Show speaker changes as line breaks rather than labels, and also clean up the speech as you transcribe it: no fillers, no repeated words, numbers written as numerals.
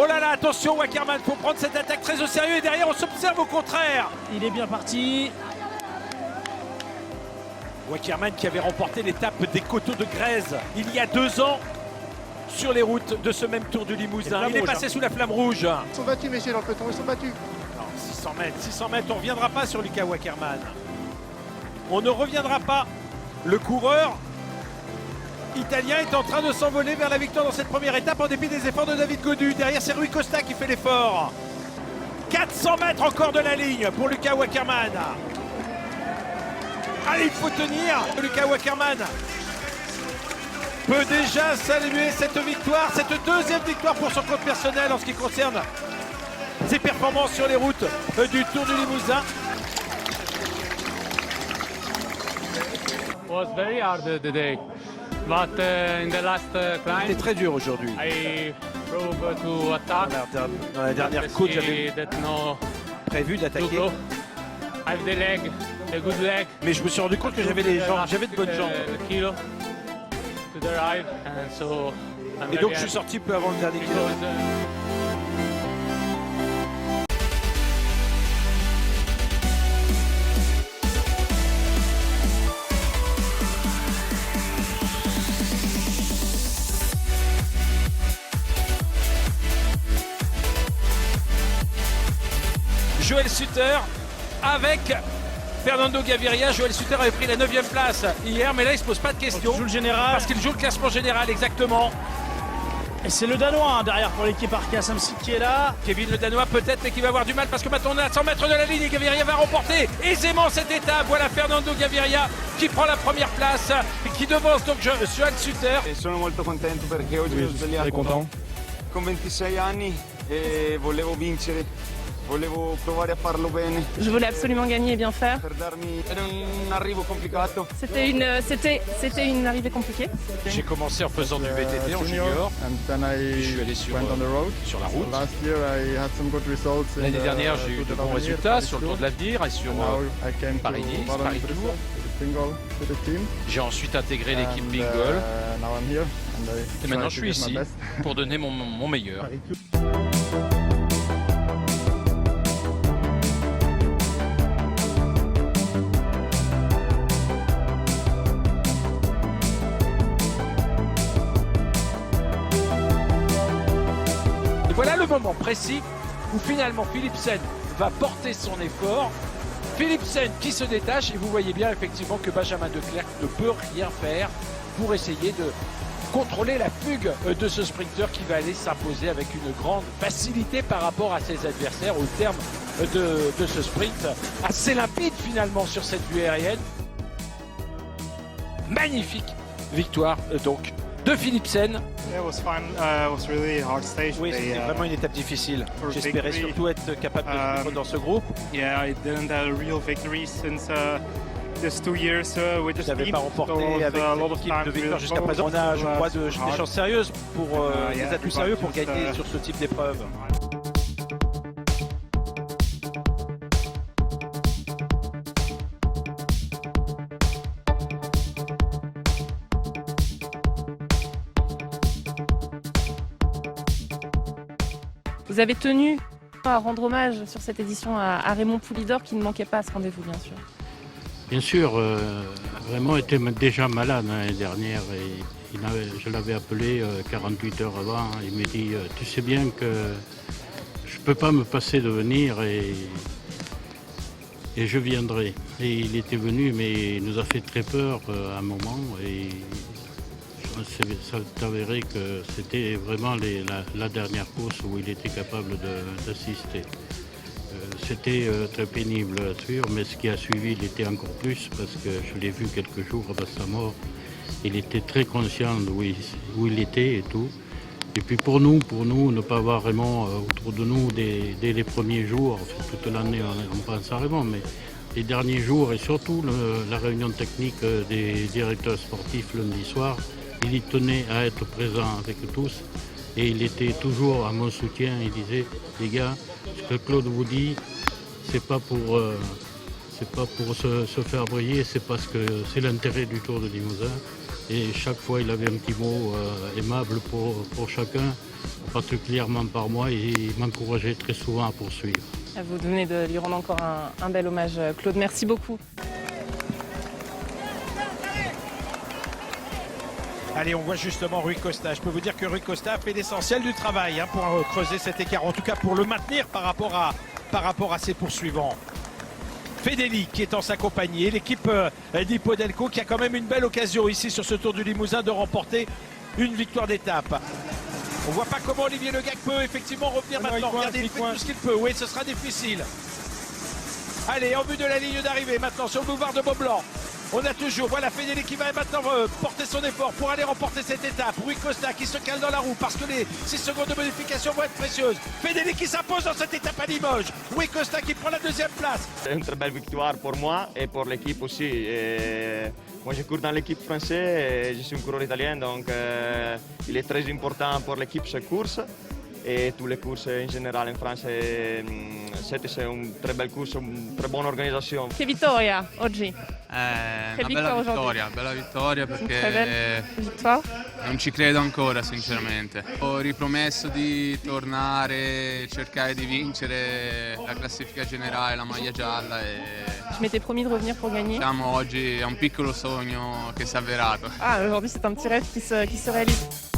Oh là là, attention Wackerman, faut prendre cette attaque très au sérieux et derrière on s'observe au contraire.
Il est bien parti.
Wackerman qui avait remporté l'étape des Coteaux de Grèze il y a 2 ans sur les routes de ce même Tour du Limousin. Il est passé sous la flamme rouge.
Ils sont battus, messieurs, dans le peloton, ils sont battus.
Non, 600 mètres, on ne reviendra pas sur Lucas Wackerman. On ne reviendra pas. Le coureur italien est en train de s'envoler vers la victoire dans cette première étape en dépit des efforts de David Gaudu. Derrière, c'est Rui Costa qui fait l'effort. 400 mètres encore de la ligne pour Lucas Wackerman. Allez, il faut tenir. Lucas Wackerman peut déjà saluer cette victoire, cette deuxième victoire pour son compte personnel en ce qui concerne ses performances sur les routes du Tour du Limousin.
It was very hard today, but in the last climb,
C'était très dur aujourd'hui.
I proved to attack.
Dans la dernière côte, j'avais
that no
prévu
to
d'attaquer,
go. I have the leg, the good leg.
mais je me suis rendu compte que j'avais de bonnes jambes.
The kilo to the ride, and so I'm
Et
very
donc je suis
happy
sorti peu avant le dernier kilomètre.
because,
Joël Sutter avec Fernando Gaviria. Joël Sutter avait pris la 9e place hier, mais là il se pose pas de questions.
Il joue le général.
Parce qu'il joue le classement général, exactement.
Et c'est le Danois derrière pour l'équipe Arkea Samsic qui est là.
Kevin le Danois peut-être, mais qui va avoir du mal parce que maintenant on est à 100 mètres de la ligne et Gaviria va remporter aisément cette étape. Voilà Fernando Gaviria qui prend la première place et qui devance donc Joël Sutter.
Sono molto contento perché oggi mi sono svegliato con 26 anni e volevo vincere, volevo provare a farlo bene.
Je voulais absolument gagner et bien faire.
Per darmi era un arrivo complicato.
C'était une arrivée compliquée.
J'ai commencé en faisant du VTT en junior,
and then
puis je suis
I
allé sur
went on the road.
la route.
Last year I had some good results. in
L'année
the
dernière, j'ai eu
Tour
de
de
bons
l'Avenir,
résultats
Paris
sur le
Tour.
Tour de l'Avenir et sur
Now I came to
Paris-Nice,
Wallonie
Paris-Tour.
with a single with the team.
J'ai ensuite intégré l'équipe
And,
Bingle
now I'm here and I
et
try
maintenant
to
je suis
give my
ici
best.
pour donner mon meilleur. Et voilà le moment précis où finalement Philipsen va porter son effort. Philipsen qui se détache et vous voyez bien effectivement que Benjamin Declercq ne peut rien faire pour essayer de contrôler la fugue de ce sprinter qui va aller s'imposer avec une grande facilité par rapport à ses adversaires au terme de ce sprint assez limpide finalement sur cette vue aérienne. Magnifique victoire donc de Philipsen.
Yeah, it was fun. It was really hard stage.
Oui,
today,
c'était vraiment une étape difficile.
for
J'espérais
victory.
surtout être capable de suivre dans ce groupe.
Yeah, I didn't have a real victory since just 2 years with the
Je n'avais
team.
pas
So
remporté avec
a lot
cette
of
équipe
time
de
to
victoire
build
jusqu'à
focus.
présent. On a, je crois,
It was
des
hard.
chances sérieuses pour des
yeah,
atouts sérieux pour
just,
gagner sur ce type d'épreuve.
Vous avez tenu à rendre hommage sur cette édition à Raymond Poulidor qui ne manquait pas à ce rendez-vous, bien sûr.
Bien sûr, Raymond était déjà malade l'année dernière et je l'avais appelé 48 heures avant. Il m'a dit tu sais bien que je ne peux pas me passer de venir et je viendrai. Et il était venu, mais il nous a fait très peur à un moment et ça s'est avéré que c'était vraiment la dernière course où il était capable d'assister. C'était très pénible à suivre, mais ce qui a suivi l'était encore plus parce que je l'ai vu quelques jours avant sa mort. Il était très conscient de où il était et tout. Et puis pour nous, ne pas avoir Raymond autour de nous dès les premiers jours, enfin, toute l'année on pense à Raymond, mais les derniers jours et surtout la réunion technique des directeurs sportifs lundi soir, il y tenait à être présent avec tous et il était toujours à mon soutien. Il disait les gars, ce que Claude vous dit, c'est pas pour se faire briller, c'est parce que c'est l'intérêt du Tour de Limousin Et chaque fois, il avait un petit mot aimable pour chacun, particulièrement par moi, et il m'encourageait très souvent à poursuivre.
Vous venez de lui rendre encore un bel hommage, Claude. Merci beaucoup.
Allez, on voit justement Rui Costa. Je peux vous dire que Rui Costa fait l'essentiel du travail pour creuser cet écart, en tout cas pour le maintenir par rapport à ses poursuivants. Fedeli qui est en sa compagnie et l'équipe d'Hippodelco qui a quand même une belle occasion ici sur ce Tour du Limousin de remporter une victoire d'étape. On voit pas comment Olivier Le Gach peut effectivement revenir maintenant. Regardez, il fait tout ce qu'il peut. Oui, ce sera difficile. Allez, en vue de la ligne d'arrivée maintenant sur le boulevard de Beaublanc. On a toujours, voilà Fedeli qui va maintenant porter son effort pour aller remporter cette étape. Rui Costa qui se cale dans la roue parce que les 6 secondes de modification vont être précieuses. Fedeli qui s'impose dans cette étape à Limoges. Rui Costa qui prend la deuxième place.
C'est une très belle victoire pour moi et pour l'équipe aussi. Et moi je cours dans l'équipe française et je suis un coureur italien, donc il est très important pour l'équipe cette course. Et toutes les courses in generale in France, c'est une très belle course, une très bonne organisation.
Che vittoria oggi?
Una bella vittoria
Très
perché
belle victoire.
non ci credo ancora sinceramente. Ho ripromesso di tornare, cercare di vincere la classifica generale, la maglia gialla e
Je m'étais promis de revenir pour gagner.
diciamo oggi è un piccolo sogno che si è avverato.
Ah, aujourd'hui c'est un petit rêve qui se réalise.